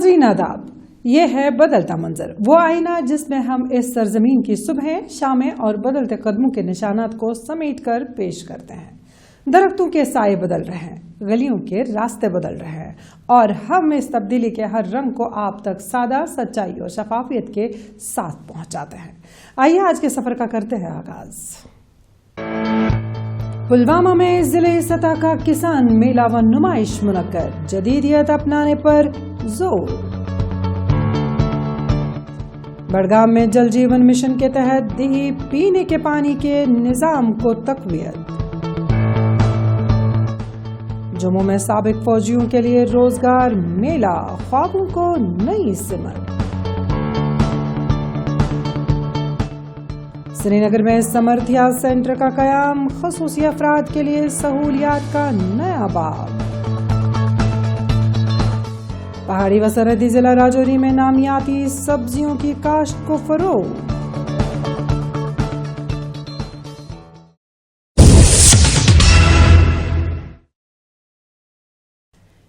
नाज़रीन आदाब, ये है बदलता मंजर, वो आईना जिसमें हम इस सरजमीन की सुबहें, शामें और बदलते कदमों के निशानात को समेट कर पेश करते हैं। दरख्तों के साए बदल रहे हैं, गलियों के रास्ते बदल रहे हैं और हम इस तब्दीली के हर रंग को आप तक सादा, सच्चाई और शफाफियत के साथ पहुंचाते हैं। आइए आज के सफर का करते हैं आगाज। पुलवामा में जिले सतह का किसान मेला व नुमाइश मुनक्कद, जदीदियत अपनाने पर जोर। बड़गाम में जल जीवन मिशन के तहत दी पीने के पानी के निजाम को तकवीत। जम्मू में साबिक फौजियों के लिए रोजगार मेला, ख्वाबों को नई सिमत। श्रीनगर में समर्थिया सेंटर का कयाम, खसूसी अफराद के लिए सहूलियात का नया बाब। पहाड़ी व सरहदी जिला राजौरी में नामियाती सब्जियों की काश्त को फरोग।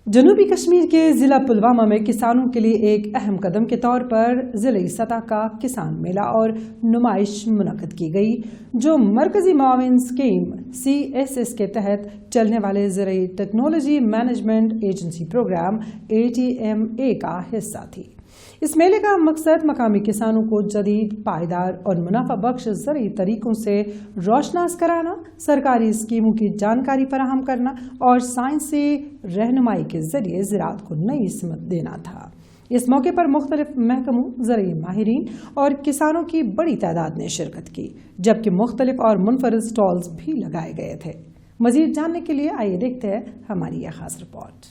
जनूबी कश्मीर के जिला पुलवामा में किसानों के लिए एक अहम कदम के तौर पर जिले सतह का किसान मेला और नुमाइश मुनक्कद की गई, जो मरकजी मुआविन स्कीम CSS के तहत चलने वाले ज़राई technology management agency programme ATMA का हिस्सा थी। इस मेले का मकसद मकामी किसानों को जदीद, पायदार और मुनाफा बख्श ज़राई तरीकों से रोशनास कराना, सरकारी स्कीमों की जानकारी फराहम करना और साइंसी रहनुमाई के जरिए ज़राअत को नई सिमत देना था। इस मौके पर मुख्तलिफ महकमों, ज़राई माहिरीन और किसानों की बड़ी तादाद ने शिरकत की, जबकि मुख्तलिफ और मुनफरद स्टॉल्स भी लगाए गए थे। मजीद जानने के लिए आइए देखते हैं हमारी यह खास रिपोर्ट।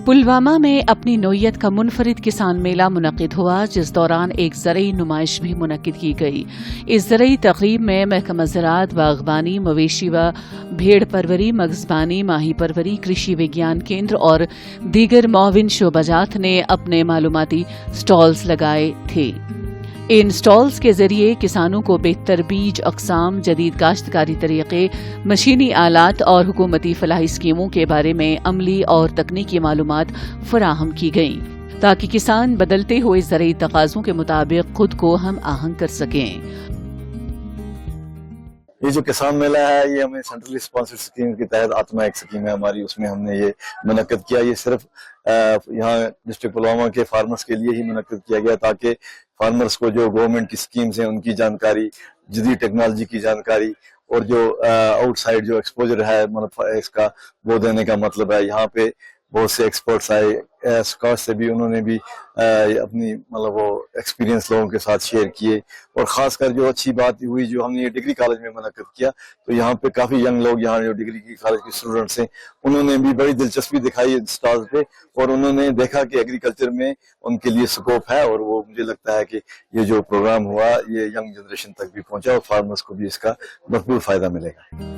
पुलवामा में अपनी नोयत का मुनफरिद किसान मेला मुनक्किद हुआ, जिस दौरान एक ज़रई नुमाइश भी मुनक्किद की गई। इस ज़रई तक़रीब में महकमा ज़राअत, बागबानी, मवेशी व भेड़ परवरी, मगज़बानी, माही परवरी, कृषि विज्ञान केंद्र और दीगर मुआविन शोबाजात ने अपने मालूमाती स्टॉल्स लगाए थे। इन स्टॉल्स के जरिए किसानों को बेहतर बीज, अक़साम, जदीद काश्तकारी तरीक़े, मशीनी आलात और हुकूमती फलाही स्कीमों के बारे में अमली और तकनीकी मालूमात फराहम की गईं, ताकि किसान बदलते हुए ज़राई तकाज़ों के मुताबिक खुद को हम आहंग कर सकें। ये जो किसान मेला है, ये हमें सेंट्रली स्पॉन्सर्ड स्कीम के तहत आत्मा एक स्कीम है हमारी, उसमें हमने ये मुनक्कद किया। ये सिर्फ यहाँ डिस्ट्रिक्ट पुलवामा के फार्मर्स के लिए ही मुनक्कद किया गया, ताकि फार्मर्स को जो गवर्नमेंट की स्कीम्स हैं उनकी जानकारी, जदीद टेक्नोलॉजी की जानकारी और जो आउटसाइड जो एक्सपोजर है मतलब इसका, वो देने का मतलब है। यहाँ पे बहुत से एक्सपर्ट्स आए, स्कॉच से भी, उन्होंने भी अपनी मतलब वो एक्सपीरियंस लोगों के साथ शेयर किए। और खासकर जो अच्छी बात हुई, जो हमने ये डिग्री कॉलेज में मुनक्कद किया, तो यहाँ पे काफी यंग लोग, यहाँ जो डिग्री की कॉलेज के स्टूडेंट्स हैं, उन्होंने भी बड़ी दिलचस्पी दिखाई स्टॉल पे और उन्होंने देखा कि एग्रीकल्चर में उनके लिए स्कोप है। और वो मुझे लगता है कि ये जो प्रोग्राम हुआ ये यंग जनरेशन तक भी पहुंचा और फार्मर्स को भी इसका भरपूर फायदा मिलेगा।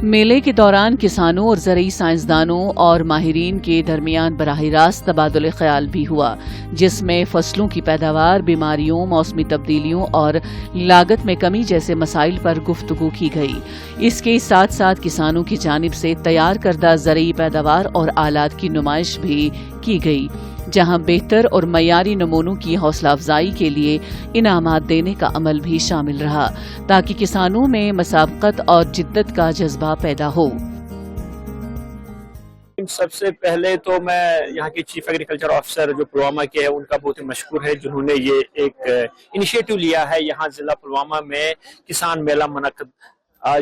मेले के दौरान किसानों और ज़राई साइंसदानों और माहिरीन के दरमियान बराह रास्त तबादुल ख्याल भी हुआ, जिसमें फसलों की पैदावार, बीमारियों, मौसमी तब्दीलियों और लागत में कमी जैसे मसाइल पर गुफ्तगू की गई। इसके साथ साथ किसानों की जानिब से तैयार करदा ज़राई पैदावार और आलात की नुमाइश भी की गई, जहां बेहतर और मयारी नमूनों की हौसला अफजाई के लिए इनामात देने का अमल भी शामिल रहा, ताकि किसानों में मसाबकत और जिद्दत का जज्बा पैदा हो। सबसे पहले तो मैं यहाँ के चीफ एग्रीकल्चर ऑफिसर जो पुलवामा के हैं उनका बहुत ही मशकूर है, जिन्होंने ये एक इनिशिएटिव लिया है। यहाँ जिला पुलवामा में किसान मेला मुनक्कद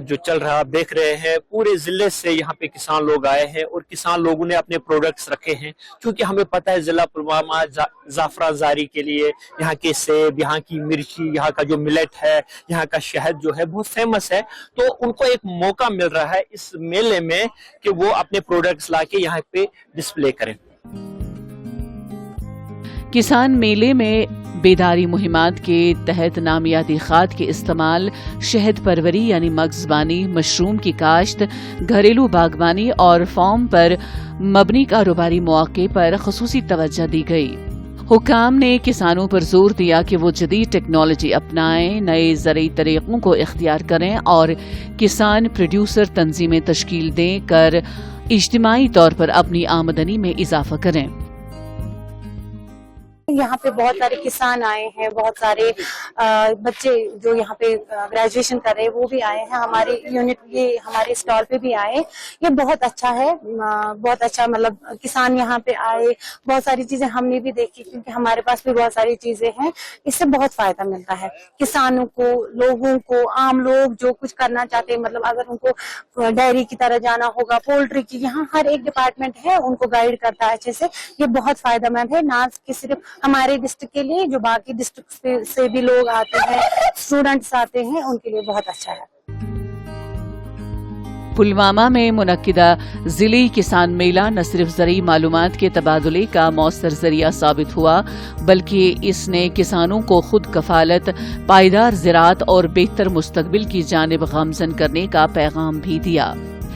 जो चल रहा देख रहे हैं, पूरे जिले से यहाँ पे किसान लोग आए हैं और किसान लोगों ने अपने प्रोडक्ट्स रखे हैं। क्योंकि हमें पता है जिला पुलवामा जाफराजारी के लिए, यहाँ के सेब, यहाँ की मिर्ची, यहाँ का जो मिलेट है, यहाँ का शहद जो है बहुत फेमस है। तो उनको एक मौका मिल रहा है इस मेले में कि वो अपने प्रोडक्ट्स लाके यहाँ पे डिस्प्ले करें। किसान मेले में बेदारी मुहिमात के तहत नामियाती खाद के इस्तेमाल, शहद परवरी यानी मगज़बानी, मशरूम की काश्त, घरेलू बागबानी और फार्म पर मबनी कारोबारी मौके पर खसूसी तवज्जो दी गई। हुकाम ने किसानों पर जोर दिया कि वो जदीद टेक्नोलॉजी अपनाएं, नए ज़राई तरीक़ों को इख्तियार करें और किसान प्रोड्यूसर तंजीमें तश्कील दें कर इज्तिमाई तौर पर अपनी आमदनी में इजाफा करें। यहाँ पे बहुत सारे किसान आए हैं, बहुत सारे बच्चे जो यहाँ पे ग्रेजुएशन कर रहे हैं वो भी आए हैं, हमारे यूनिट ये हमारे स्टॉल पे भी आए। ये बहुत अच्छा है, बहुत अच्छा, मतलब किसान यहाँ पे आए, बहुत सारी चीजें हमने भी देखी क्योंकि हमारे पास भी बहुत सारी चीजें हैं, इससे बहुत फायदा मिलता है किसानों को, लोगों को, आम लोग जो कुछ करना चाहते हैं, मतलब अगर उनको डेयरी की तरह जाना होगा, पोल्ट्री की, यहाँ हर एक डिपार्टमेंट है उनको गाइड करता है अच्छे से। ये बहुत फायदेमंद है, ना कि सिर्फ हमारे डिस्ट्रिक्ट के लिए, जो बाकी डिस्ट्रिक्ट से भी लोग आते हैं, स्टूडेंट्स आते हैं, उनके लिए बहुत अच्छा है। पुलवामा में मुनक्किदा जिले किसान मेला न सिर्फ ज़रूरी मालूमात के तबादले का मौसर जरिया साबित हुआ, बल्कि इसने किसानों को खुद कफालत, पायदार ज़राअत और बेहतर मुस्तकबिल की जानिब गामज़न करने का पैगाम भी दिया।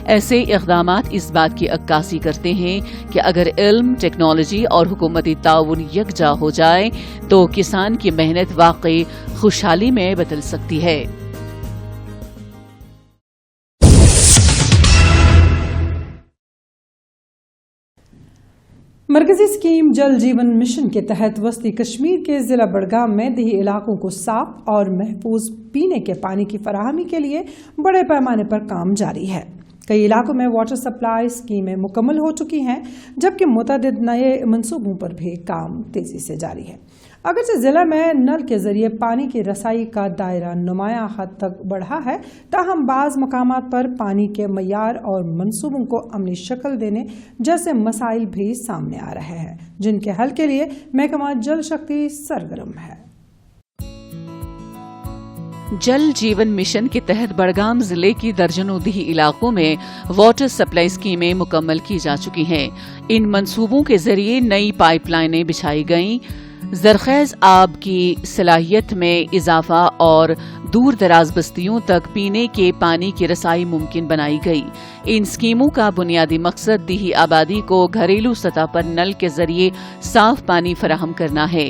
ऐसे इक़दामात इस बात की अक्कासी करते हैं कि अगर इल्म, टेक्नोलॉजी और हुकूमती ताउन यकजा हो जाए तो किसान की मेहनत वाकई खुशहाली में बदल सकती है। मरकजी स्कीम जल जीवन मिशन के तहत वस्ती कश्मीर के जिला बड़गाम में देही इलाकों को साफ और महफूज पीने के पानी की फराहमी के लिए बड़े पैमाने पर काम जारी है। कई इलाकों में वाटर सप्लाई स्कीमें मुकम्मल हो चुकी हैं, जबकि मुतअद्दिद नए मंसूबों पर भी काम तेजी से जारी है। अगरचे जिला में नल के जरिए पानी की रसाई का दायरा नुमाया हद तक बढ़ा है, ताहम बाज़ मकामात पर पानी के मयार और मंसूबों को अमली शक्ल देने जैसे मसाइल भी सामने आ रहे हैं, जिनके हल के लिए महकमा जल शक्ति सरगर्म है। जल जीवन मिशन के तहत बड़गाम जिले की दर्जनों दीही इलाकों में वाटर सप्लाई स्कीमें मुकम्मल की जा चुकी हैं। इन मंसूबों के जरिए नई पाइपलाइनें बिछाई गईं, ज़रख़ैज़ आब की सलाहियत में इजाफा और दूर दराज बस्तियों तक पीने के पानी की रसाई मुमकिन बनाई गई। इन स्कीमों का बुनियादी मकसद दीही आबादी को घरेलू सतह पर नल के जरिए साफ पानी फराहम करना है।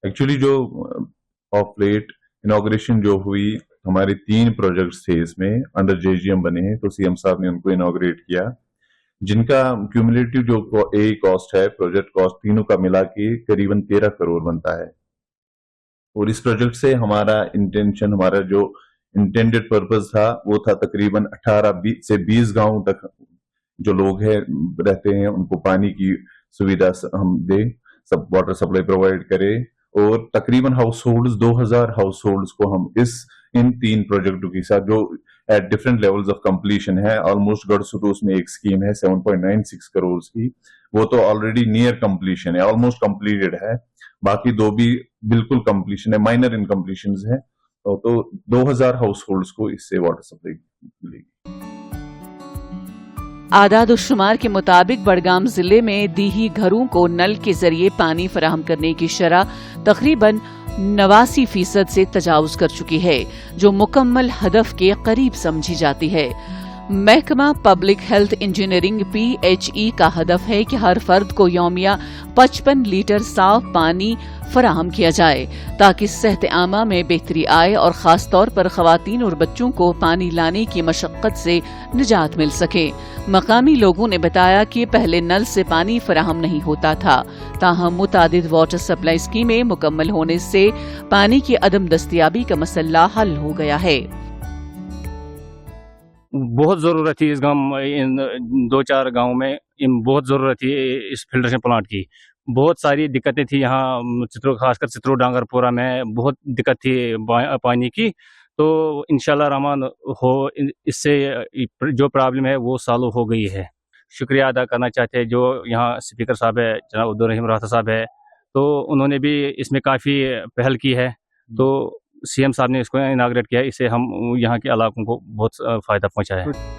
एक्चुअली जो ऑफ लेट इनॉग्रेशन जो हुई, हमारे 3 प्रोजेक्ट्स थे इसमें अंडर जेजीएम बने हैं, तो सीएम साहब ने उनको इनॉग्रेट किया, जिनका क्यूमुलेटिव जो कॉस्ट है, प्रोजेक्ट कॉस्ट तीनों का मिला के करीबन 13 करोड़ बनता है। और इस प्रोजेक्ट से हमारा इंटेंशन, हमारा जो इंटेंडेड पर्पस था वो था तकरीबन 18 से 20 गांव तक जो लोग हैं रहते हैं उनको पानी की सुविधा हम दें, सब वाटर सप्लाई प्रोवाइड करें, और तकरीबन हाउस होल्ड्स 2000 हाउस होल्ड्स को हम इन 3 प्रोजेक्टों के साथ, जो at different levels of completion है, ऑलमोस्ट गढ़सुटूस में एक स्कीम है 7.96 करोड़ की, वो तो ऑलरेडी नियर कंप्लीशन है, ऑलमोस्ट कंप्लीटेड है, बाकी 2 भी बिल्कुल कंप्लीशन है, माइनर इनकम्प्लीशन है, तो 2000 हाउस होल्ड्स को इससे वाटर सप्लाई मिलेगी। आदाद-उश-शुमार के मुताबिक बड़गाम जिले में दीही घरों को नल के जरिए पानी फराहम करने की शरह तकरीबन 89% से तजावुज कर चुकी है, जो मुकम्मल हदफ के करीब समझी जाती है। महकमा पब्लिक हेल्थ इंजीनियरिंग PHE का हदफ है कि हर फर्द को यौमिया 55 लीटर साफ पानी फराहम किया जाए, ताकि सेहत आमा में बेहतरी आए और खास तौर पर खवातीन और बच्चों को पानी लाने की मशक्कत से निजात मिल सके। मकामी लोगों ने बताया कि पहले नल से पानी फराहम नहीं होता था, ताहम मुतादिद वाटर सप्लाई स्कीमें मुकम्मल होने से पानी की अदम दस्तयाबी का मसला हल हो गया है। बहुत ज़रूरत थी इस गांव, इन 2-4 गांव में बहुत ज़रूरत थी इस फिल्ट्रेशन प्लांट की। बहुत सारी दिक्कतें थी यहाँ, खासकर चित्रो डांगरपुरा में बहुत दिक्कत थी पानी की, तो इंशाल्लाह रहमान हो इससे जो प्रॉब्लम है वो सॉल्व हो गई है। शुक्रिया अदा करना चाहते हैं जो यहाँ स्पीकर साहब है, जनाब अब्दुल रहीम राहत साहब है, तो उन्होंने भी इसमें काफ़ी पहल की है, तो सीएम साहब ने इसको इनाग्रेट किया, इससे हम यहाँ के इलाकों को बहुत फ़ायदा पहुँचा है।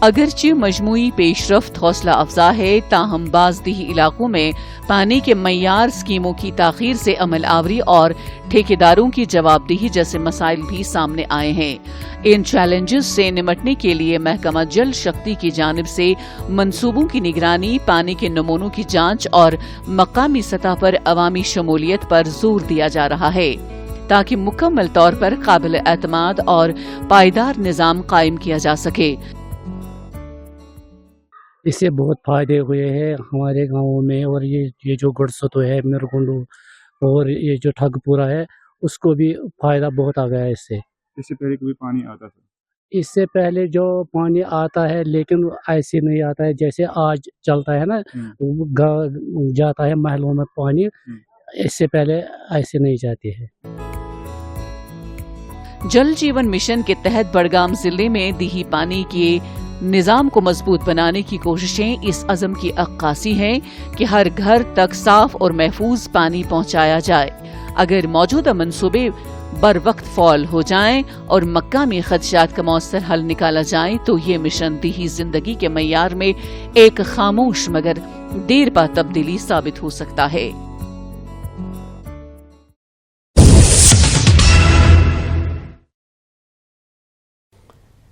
अगरचे मजमूई पेशरफ्त हौसला अफजा है, ताहम बाज़ दीही इलाकों में पानी के मय्यार, स्कीमों की ताख़ीर से अमल आवरी और ठेकेदारों की जवाबदेही जैसे मसाइल भी सामने आए हैं। इन चैलेंजेस से निमटने के लिए महकमा जल शक्ति की जानिब से मंसूबों की निगरानी, पानी के नमूनों की जांच और मकामी सतह पर अवामी शमूलियत पर जोर दिया जा रहा है। ताकि मुकम्मल तौर पर काबिल एतमाद और पायदार निज़ाम कायम किया जा सके। इससे बहुत फायदे हुए हैं हमारे गाँव में, और ये जो गुड़सतो है मिरगुंडू और ये जो ठगपुरा है उसको भी फायदा बहुत आ गया है इससे। इससे पहले कभी पानी आता था? इससे पहले जो पानी आता है लेकिन ऐसे नहीं आता है जैसे आज चलता है ना, जाता है महलों में पानी, इससे पहले ऐसे नहीं जाते हैं। जल जीवन मिशन के तहत बड़गाम जिले में दीही पानी के निजाम को मजबूत बनाने की कोशिशें इस अज़म की अक्कासी हैं कि हर घर तक साफ और महफूज पानी पहुंचाया जाए। अगर मौजूदा मंसूबे बर वक्त फॉल हो जाएं और मकामी खदशात का मौसर हल निकाला जाए तो ये मिशन दीही जिंदगी के मय्यार में एक खामोश मगर देरपा तब्दीली साबित हो सकता है।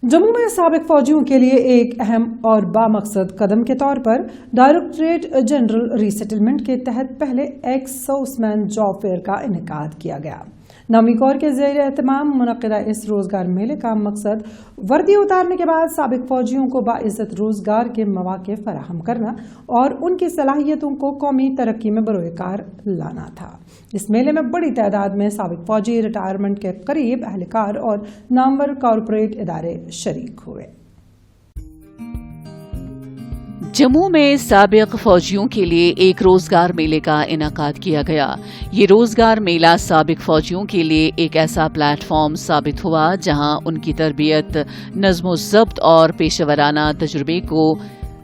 जम्मू में साबिक फौजियों के लिए एक अहम और बामकसद कदम के तौर पर डायरेक्टरेट जनरल रीसेटलमेंट के तहत पहले एक्स सर्विसमैन जॉब फेयर का इनेकाद किया गया। नामी कौर के ज़ेर एहतमाम मुनक़िदा इस रोजगार मेले का मकसद वर्दी उतारने के बाद साबिक फौजियों को बाइज़्ज़त रोजगार के मौक़े फराहम करना और उनकी सलाहियतों को कौमी तरक्की में बरोकार लाना था। इस मेले में बड़ी तादाद में साबिक फौजी, रिटायरमेंट के करीब अहलकार और नामवर कॉरपोरेट इदारे शरीक हुए। जम्मू में साबिक फौजियों के लिए एक रोजगार मेले का इनाकाद किया गया। ये रोजगार मेला साबिक फौजियों के लिए एक ऐसा प्लेटफॉर्म साबित हुआ जहां उनकी तरबियत, नज़्म ज़ब्त और पेशेवराना तजुर्बे को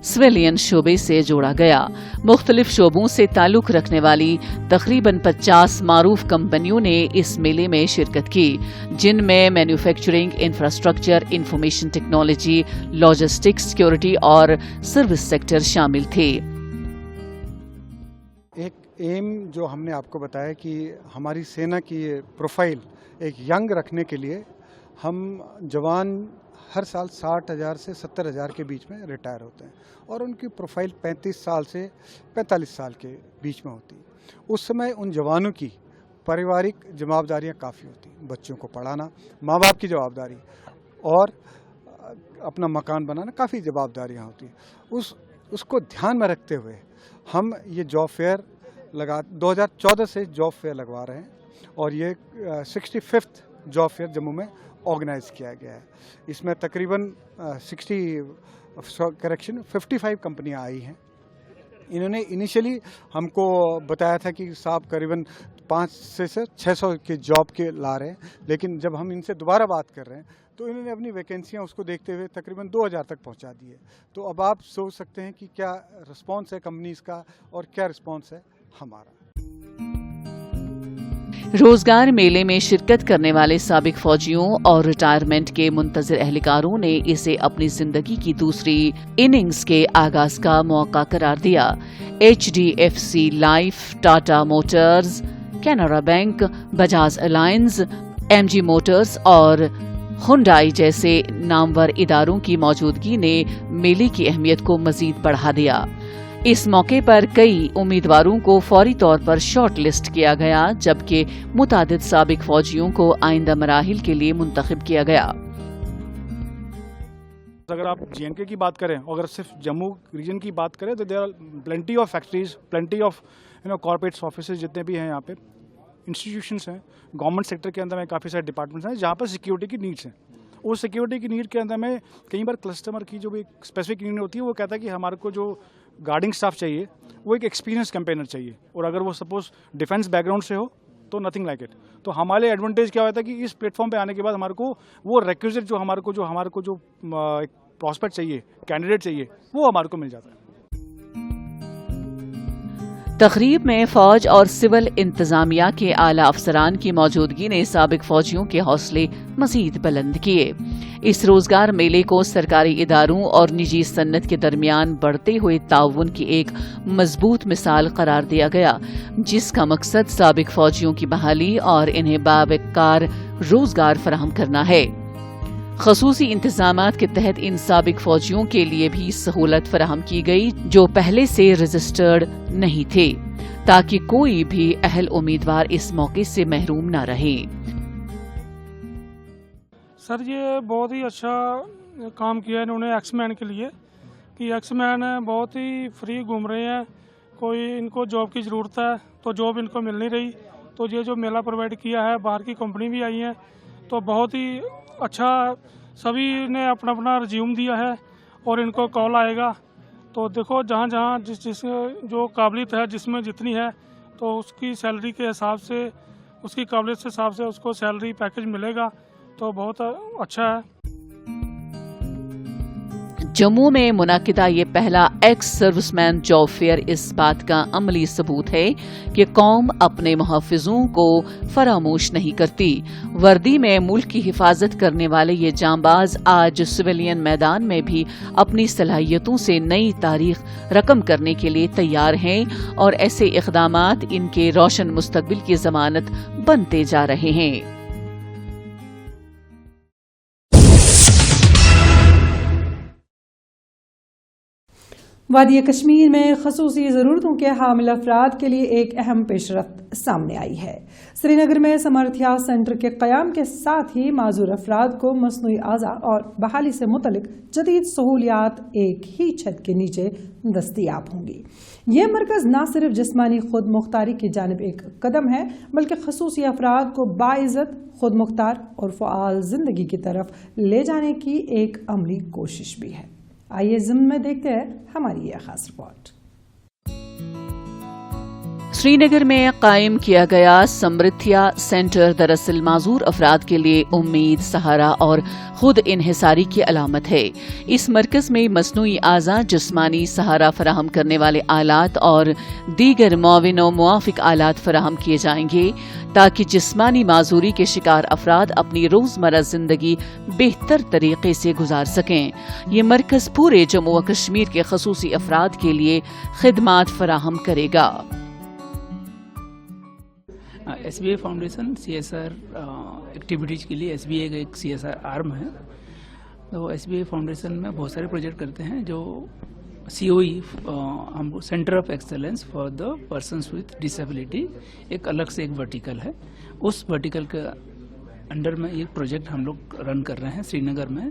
सिविलियन शोबे से जोड़ा गया। मुख्तलिफ शोबों से ताल्लुक रखने वाली तकरीबन 50 मारूफ कंपनियों ने इस मेले में शिरकत की, जिनमें manufacturing, infrastructure, information technology, logistics, security और सर्विस सेक्टर शामिल थे। एक एम जो हमने आपको बताया कि हमारी सेना की प्रोफाइल एक यंग रखने के लिए हम जवान हर साल 60,000 से 70,000 के बीच में रिटायर होते हैं और उनकी प्रोफाइल 35 साल से 45 साल के बीच में होती है। उस समय उन जवानों की पारिवारिक जिम्मेदारियां काफ़ी होती, बच्चों को पढ़ाना, माँ बाप की जवाबदारी और अपना मकान बनाना, काफ़ी जवाबदारियां होती। उसको ध्यान में रखते हुए हम ये जॉब फेयर 2014 से जॉब फेयर लगवा रहे हैं और ये 65th जॉब फेयर जम्मू में ऑर्गेनाइज किया गया है। इसमें तकरीबन 55 कंपनियां आई हैं। इन्होंने इनिशियली हमको बताया था कि साहब करीबन 500 से 600 के जॉब के ला रहे हैं, लेकिन जब हम इनसे दोबारा बात कर रहे हैं तो इन्होंने अपनी वैकेंसियां उसको देखते हुए तकरीबन 2000 तक पहुंचा दी है। तो अब आप सोच सकते हैं कि क्या रिस्पॉन्स है कंपनीज का और क्या रिस्पॉन्स है हमारा। रोजगार मेले में शिरकत करने वाले साबिक फौजियों और रिटायरमेंट के मुंतजिर अहलकारों ने इसे अपनी जिंदगी की दूसरी इनिंग्स के आगाज का मौका करार दिया। HDFC life, Tata Motors, Canara bank, Bajaj alliance, MG Motors और हुंडई जैसे नामवर इदारों की मौजूदगी ने मेले की अहमियत को मजीद बढ़ा दिया। इस मौके पर कई उम्मीदवारों को फौरी तौर पर शॉर्ट लिस्ट किया गया, जबकि मुतादिद साबिक फौजियों को आइंदा मराहिल के लिए मुंतखब किया गया। अगर आप JNK की बात करें, अगर सिर्फ जम्मू रीजन की बात करें तो there are plenty of factories, plenty of corporates offices जितने भी हैं यहाँ पे, इंस्टीट्यूशंस हैं, गवर्नमेंट सेक्टर के अंदर में काफ़ी सारे डिपार्टमेंट्स हैं जहाँ पर सिक्योरिटी की नीड्स हैं। उस सिक्योरिटी की नीड के अंदर में कई बार कस्टमर की जो भी स्पेसिफिक नीड होती है वो कहता है कि हमारे को जो गार्डिंग स्टाफ चाहिए वो एक एक्सपीरियंस कैंपेनर चाहिए, और अगर वो सपोज डिफेंस बैकग्राउंड से हो तो नथिंग लाइक इट। तो हमारे एडवांटेज क्या होता है कि इस प्लेटफॉर्म पे आने के बाद हमारे को वो रिक्विजिट जो हमारे को जो एक प्रॉस्पेक्ट चाहिए, कैंडिडेट चाहिए, वो हमारे को मिल जाता है। तकरीब में फौज और सिविल इंतजामिया के आला अफसरान की मौजूदगी ने साबिक फौजियों के हौसले मजीद बुलंद किए। इस रोजगार मेले को सरकारी इदारों और निजी सन्नत के दरमियान बढ़ते हुए ताउन की एक मजबूत मिसाल करार दिया गया, जिसका मकसद साबिक फौजियों की बहाली और इन्हें बावकार रोजगार फराहम करना है। खसूसी इंतजामात के तहत इन साबिक फौजियों के लिए भी सहूलत फराहम की गई जो पहले से रजिस्टर्ड नहीं थे, ताकि कोई भी अहल उम्मीदवार इस मौके से महरूम न रहे। सर ये बहुत ही अच्छा काम किया इन्होंने एक्समैन के लिए, कि एक्समैन बहुत ही फ्री घूम रहे हैं, कोई इनको जॉब की ज़रूरत है तो जॉब इनको मिल नहीं रही, तो ये जो मेला प्रोवाइड किया है, बाहर की कंपनी भी आई है, तो बहुत ही अच्छा, सभी ने अपना अपना रिज्यूम दिया है और इनको कॉल आएगा। तो देखो जहाँ जहाँ जिस जो काबिलियत है, जिसमें जितनी है, तो उसकी सैलरी के हिसाब से, उसकी काबिलियत के हिसाब से उसको सैलरी पैकेज मिलेगा, तो बहुत अच्छा है। जम्मू में मुनाकिदा ये पहला एक्स सर्विसमैन जॉब फेयर इस बात का अमली सबूत है कि कौम अपने मुहाफिजों को फरामोश नहीं करती। वर्दी में मुल्क की हिफाजत करने वाले ये जांबाज आज सिविलियन मैदान में भी अपनी सलाहियतों से नई तारीख रकम करने के लिए तैयार हैं और ऐसे इक़दामात इनके रोशन मुस्तकबिल की जमानत बनते जा रहे हैं। वादी कश्मीर में खसूसी ज़रूरतों के हामिल अफराद के लिए एक अहम पेशरफ्त सामने आई है। श्रीनगर में समर्थ्या सेंटर के क़याम के साथ ही माजूर अफराद को मसनूई आज़ा और बहाली से मुतलिक जदीद सहूलियात एक ही छत के नीचे दस्तयाब होंगी। ये मरकज़ न सिर्फ जिस्मानी खुद मुख्तारी की जानिब एक कदम है, बल्कि खसूसी अफराद को बाइज़्ज़त, खुद मुख्तार और फ़आल ज़िंदगी की तरफ ले जाने की एक अमली कोशिश भी है। आइए ज़िम्न में देखते हैं हमारी यह खास रिपोर्ट। श्रीनगर में कायम किया गया समृद्धिया सेंटर दरअसल माजूर अफराद के लिए उम्मीद, सहारा और खुद इन्हिसारी की अलामत है। इस मरकज में मसनूई आज़ा, जिस्मानी सहारा फराहम करने वाले आलात और दीगर मुआविन व मुआफिक आलात फराहम किए जाएंगे ताकि जिस्मानी माजूरी के शिकार अफराद अपनी रोजमर्रा जिंदगी बेहतर तरीके से गुजार सकें। ये मरकज पूरे जम्मू व कश्मीर के खसूसी अफराद के लिए खिदमात फराहम करेगा। SBI फाउंडेशन CSR एक्टिविटीज़ के लिए SBI का एक CSR आर्म है। तो SBI फाउंडेशन में बहुत सारे प्रोजेक्ट करते हैं जो COE हम centre of excellence for the persons with disability एक अलग से एक वर्टिकल है। उस वर्टिकल के अंडर में एक प्रोजेक्ट हम लोग रन कर रहे हैं श्रीनगर में।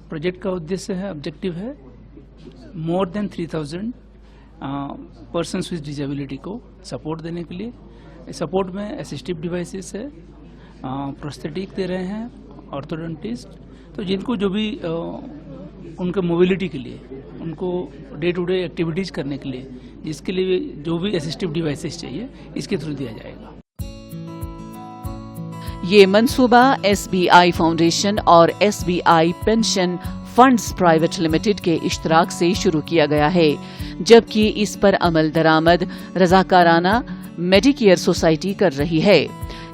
प्रोजेक्ट का उद्देश्य है, ऑब्जेक्टिव है, more than 3000 persons with disability को सपोर्ट देने के लिए। सपोर्ट में असिस्टिव डिवाइसेस है, प्रोस्थेटिक दे रहे हैं, ऑर्थोडोंटिस्ट, तो जिनको जो भी उनके मोबिलिटी के लिए, उनको डे टू डे एक्टिविटीज़ करने के लिए, जिसके लिए जो भी असिस्टिव डिवाइसेस चाहिए, इसके थ्रू दिया जाएगा। ये मंसूबा SBI फाउंडेशन और SBI pension funds private limited के इश्तराक से शुरू किया गया है, जबकि इस पर अमल दरामद रजाकाराना मेडिकेयर सोसाइटी कर रही है।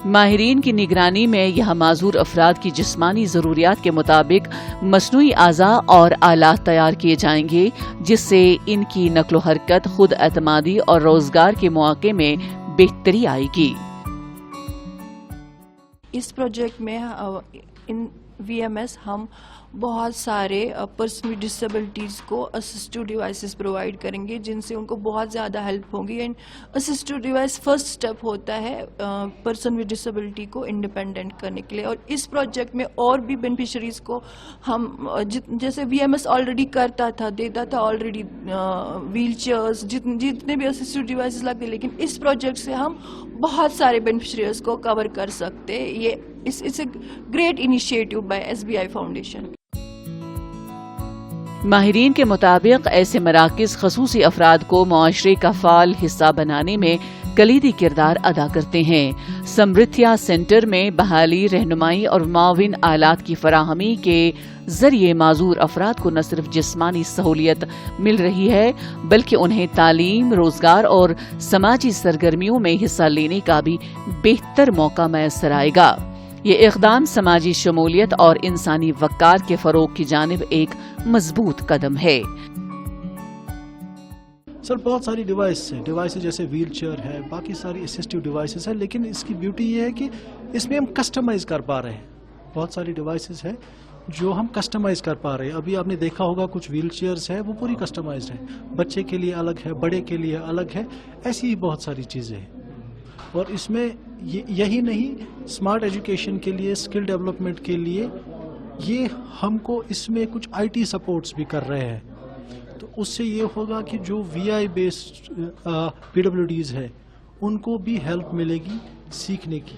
माहिरीन की निगरानी में यह माजूर अफराद की जिस्मानी ज़रूरियात के मुताबिक मसनूई आज़ा और आलात तैयार किए जाएंगे, जिससे इनकी नक्लो हरकत, खुद एतमादी और रोजगार के मौके में बेहतरी आएगी। इस प्रोजेक्ट में इन VMS हम बहुत सारे पर्सन विद डिसेबिलिटीज़ को असिस्टिव डिवाइसेस प्रोवाइड करेंगे, जिनसे उनको बहुत ज़्यादा हेल्प होगी। And assistive device first step होता है पर्सन विद डिसेबिलिटी को इंडिपेंडेंट करने के लिए। और इस प्रोजेक्ट में और भी बेनिफिशरीज़ को हम जैसे VMS ऑलरेडी करता था, देता था ऑलरेडी व्हील चेयर्स, जितने भी असिस्टिव डिवाइसेस लगते, लेकिन इस प्रोजेक्ट से हम बहुत सारे बेनिफिशरीज़ को कवर कर सकते। ये it's a great initiative by SBI foundation. माहिरीन के मुताबिक ऐसे मराकिज खसूसी अफराद को मुआशरे का फाल हिस्सा बनाने में कलीदी किरदार अदा करते हैं। समृद्धिया सेंटर में बहाली, रहनुमाई और मुआविन आलात की फराहमी के जरिए माजूर अफराद को न सिर्फ जिस्मानी सहूलियत मिल रही है, बल्कि उन्हें तालीम, रोजगार और समाजी सरगर्मियों में हिस्सा लेने का भी बेहतर मौका मैसर आएगा। ये इक़दाम समाजी शमूलियत और इंसानी वक़ार के फ़रोग़ की जानिब एक मजबूत कदम है। सर बहुत सारी डिवाइसेस जैसे व्हील चेयर है, बाकी सारी असिस्टिव डिवाइसेस है, लेकिन इसकी ब्यूटी ये है कि इसमें हम कस्टमाइज कर पा रहे हैं। बहुत सारी डिवाइसेस है जो हम कस्टमाइज कर पा रहे हैं। अभी आपने देखा होगा कुछ व्हील चेयर्स है वो पूरी कस्टमाइज्ड है, बच्चे के लिए अलग है, बड़े के लिए अलग है, ऐसी ही बहुत सारी चीज़ें हैं। और इसमें यही नहीं, स्मार्ट एजुकेशन के लिए, स्किल डेवलपमेंट के लिए یہ ہم کو اس میں کچھ IT سپورٹس بھی کر رہے ہیں، تو اس سے یہ ہوگا کہ جو VI بیسڈ PWDs ہے ان کو بھی ہیلپ ملے گی سیکھنے کی۔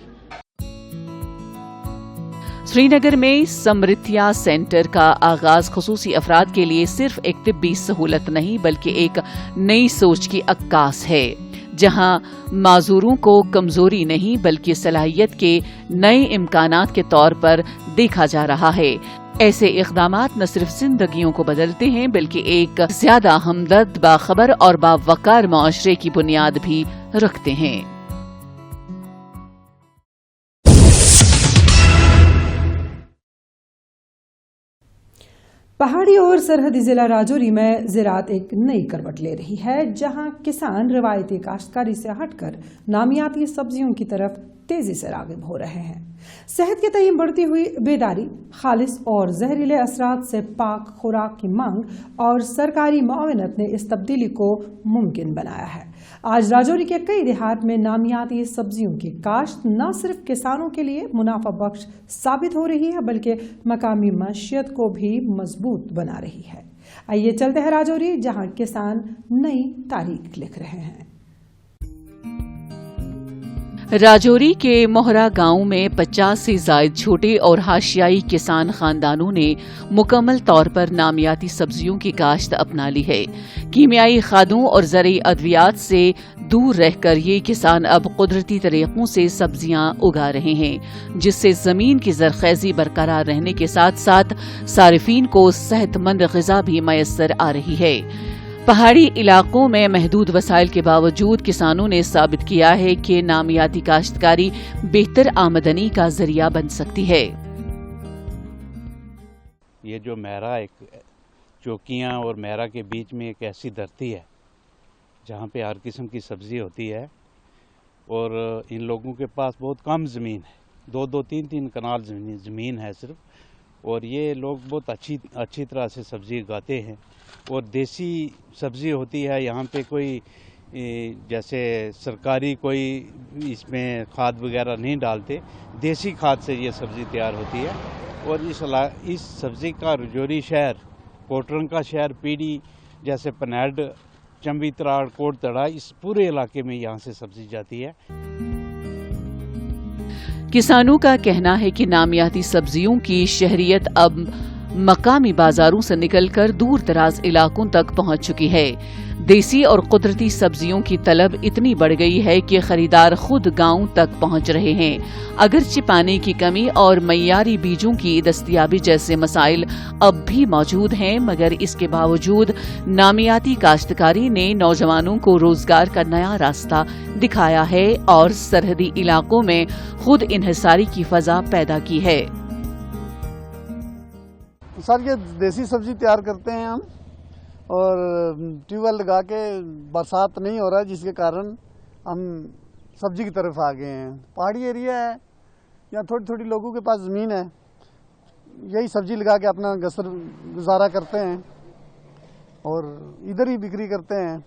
سری نگر میں سمرتھیا سینٹر کا آغاز خصوصی افراد کے لیے صرف ایک طبی سہولت نہیں بلکہ ایک نئی سوچ کی عکاس ہے، جہاں معذوروں کو کمزوری نہیں بلکہ صلاحیت کے نئے امکانات کے طور پر دیکھا جا رہا ہے۔ ایسے اقدامات نہ صرف زندگیوں کو بدلتے ہیں بلکہ ایک زیادہ ہمدرد، باخبر اور باوقار معاشرے کی بنیاد بھی رکھتے ہیں۔ پہاڑی اور سرحدی ضلع راجوری میں زراعت ایک نئی کروٹ لے رہی ہے، جہاں کسان روایتی کاشتکاری سے ہٹ کر نامیاتی سبزیوں کی طرف تیزی سے راغب ہو رہے ہیں۔ صحت کے تئیں بڑھتی ہوئی بیداری، خالص اور زہریلے اثرات سے پاک خوراک کی مانگ اور سرکاری معاونت نے اس تبدیلی کو ممکن بنایا ہے۔ آج راجوری کے کئی دیہات میں نامیاتی سبزیوں کی کاشت نہ صرف کسانوں کے لیے منافع بخش ثابت ہو رہی ہے بلکہ مقامی معیشت کو بھی مضبوط بنا رہی ہے۔ آئیے چلتے ہیں راجوری، جہاں کسان نئی تاریخ لکھ رہے ہیں۔ راجوری کے موہرا گاؤں میں 50 سے زائد چھوٹے اور حاشیائی کسان خاندانوں نے مکمل طور پر نامیاتی سبزیوں کی کاشت اپنا لی ہے۔ کیمیائی کھادوں اور زرعی ادویات سے دور رہ کر یہ کسان اب قدرتی طریقوں سے سبزیاں اگا رہے ہیں، جس سے زمین کی زرخیزی برقرار رہنے کے ساتھ ساتھ صارفین کو صحت مند غذا بھی میسر آ رہی ہے۔ پہاڑی علاقوں میں محدود وسائل کے باوجود کسانوں نے ثابت کیا ہے کہ نامیاتی کاشتکاری بہتر آمدنی کا ذریعہ بن سکتی ہے۔ یہ جو میرا ایک چوکیاں اور میرا کے بیچ میں ایک ایسی دھرتی ہے جہاں پہ ہر قسم کی سبزی ہوتی ہے، اور ان لوگوں کے پاس بہت کم زمین ہے، 2-3 کنال زمین ہے صرف، اور یہ لوگ بہت اچھی طرح سے سبزی اگاتے ہیں، اور دیسی سبزی ہوتی ہے۔ یہاں پہ کوئی جیسے سرکاری کوئی اس میں کھاد وغیرہ نہیں ڈالتے، دیسی کھاد سے یہ سبزی تیار ہوتی ہے۔ اور اس سبزی کا راجوری شہر، کوٹرنگ کا شہر، پیڑی جیسے پنیڈ، چمبی تراڑ، کوٹ تڑا، اس پورے علاقے میں یہاں سے سبزی جاتی ہے۔ کسانوں کا کہنا ہے کہ نامیاتی سبزیوں کی شہریت اب مقامی بازاروں سے نکل کر دور دراز علاقوں تک پہنچ چکی ہے۔ دیسی اور قدرتی سبزیوں کی طلب اتنی بڑھ گئی ہے کہ خریدار خود گاؤں تک پہنچ رہے ہیں۔ اگرچہ پانی کی کمی اور معیاری بیجوں کی دستیابی جیسے مسائل اب بھی موجود ہیں، مگر اس کے باوجود نامیاتی کاشتکاری نے نوجوانوں کو روزگار کا نیا راستہ دکھایا ہے اور سرحدی علاقوں میں خود انحصاری کی فضا پیدا کی ہے۔ سر یہ دیسی سبزی تیار کرتے ہیں ہم، اور ٹیوب ویل لگا کے برسات نہیں ہو رہا ہے جس کے کارن ہم سبزی کی طرف آ گئے ہیں۔ پہاڑی ایریا ہے، یہاں تھوڑی تھوڑی لوگوں کے پاس زمین ہے، یہی سبزی لگا کے اپنا گزارا کرتے ہیں اور ادھر ہی بکری کرتے ہیں۔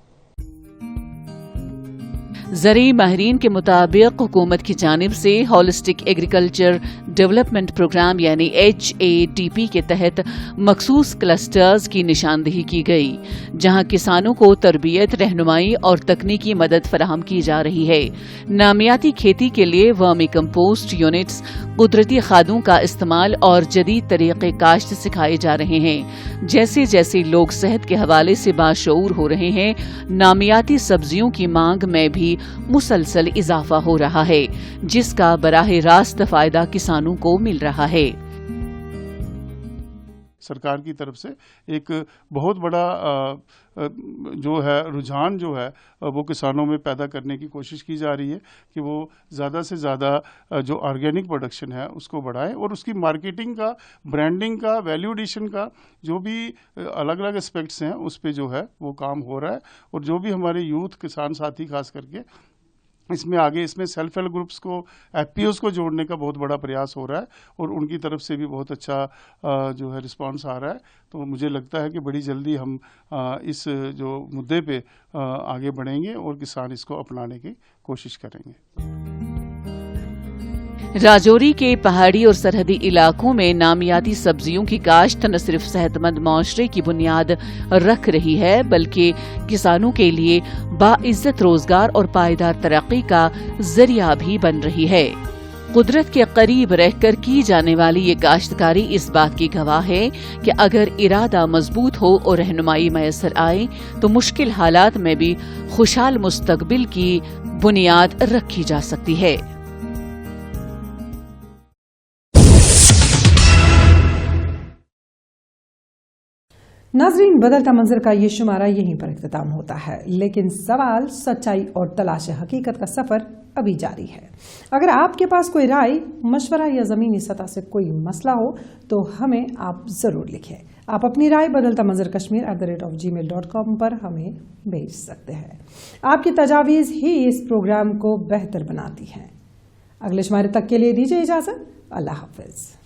زرعی ماہرین کے مطابق حکومت کی جانب سے ہولسٹک ایگریکلچر ڈیولپمنٹ پروگرام یعنی HADP کے تحت مخصوص کلسٹرز کی نشاندہی کی گئی، جہاں کسانوں کو تربیت، رہنمائی اور تکنیکی مدد فراہم کی جا رہی ہے۔ نامیاتی کھیتی کے لیے ورمی کمپوسٹ یونٹس، قدرتی کھادوں کا استعمال اور جدید طریقے کاشت سکھائے جا رہے ہیں۔ جیسے جیسے لوگ صحت کے حوالے سے باشعور ہو رہے ہیں، نامیاتی سبزیوں کی مانگ میں بھی مسلسل اضافہ ہو رہا ہے، جس کا براہ راست فائدہ کسانوں کو مل رہا ہے۔ سرکار کی طرف سے ایک بہت بڑا جو ہے رجحان جو ہے وہ کسانوں میں پیدا کرنے کی کوشش کی جا رہی ہے کہ وہ زیادہ سے زیادہ جو آرگینک پروڈکشن ہے اس کو بڑھائیں، اور اس کی مارکیٹنگ کا، برانڈنگ کا، ویلیو ایڈیشن کا جو بھی الگ الگ اسپیکٹس ہیں اس پہ جو ہے وہ کام ہو رہا ہے۔ اور جو بھی ہمارے یوتھ کسان ساتھی خاص کر کے اس میں آگے، اس میں سیلف ہیلپ گروپس کو، FPOs کو جوڑنے کا بہت بڑا پریاس ہو رہا ہے، اور ان کی طرف سے بھی بہت اچھا جو ہے رسپانس آ رہا ہے۔ تو مجھے لگتا ہے کہ بڑی جلدی ہم اس جو مدعے پہ آگے بڑھیں گے اور کسان اس کو اپنانے کی کوشش کریں گے۔ राजौरी के पहाड़ी और सरहदी इलाकों में नामियाती सब्जियों की काश्त न सिर्फ सेहतमंद माशरे की बुनियाद रख रही है बल्कि किसानों के लिए बाइज्जत रोजगार और पायदार तरक्की का जरिया भी बन रही है। कुदरत के करीब रहकर की जाने वाली ये काश्तकारी इस बात की गवाह है कि अगर इरादा मजबूत हो और रहनुमाई मैसर आए तो मुश्किल हालात में भी खुशहाल मुस्तकबिल की बुनियाद रखी जा सकती है। नाजरीन, बदलता मंजर का ये शुमारा यहीं पर इख्तिताम होता है, लेकिन सवाल, सच्चाई और तलाश हकीकत का सफर अभी जारी है। अगर आपके पास कोई राय, मशवरा या ज़मीनी सतह से कोई मसला हो तो हमें आप ज़रूर लिखें। आप अपनी राय बदलता मंजर kashmir@gmail.com पर हमें भेज सकते हैं। आपकी तजावीज़ ही इस प्रोग्राम को बेहतर बनाती हैं। अगले शुमारे तक के लिए दीजिए इजाज़त। अल्लाह हाफ़िज़।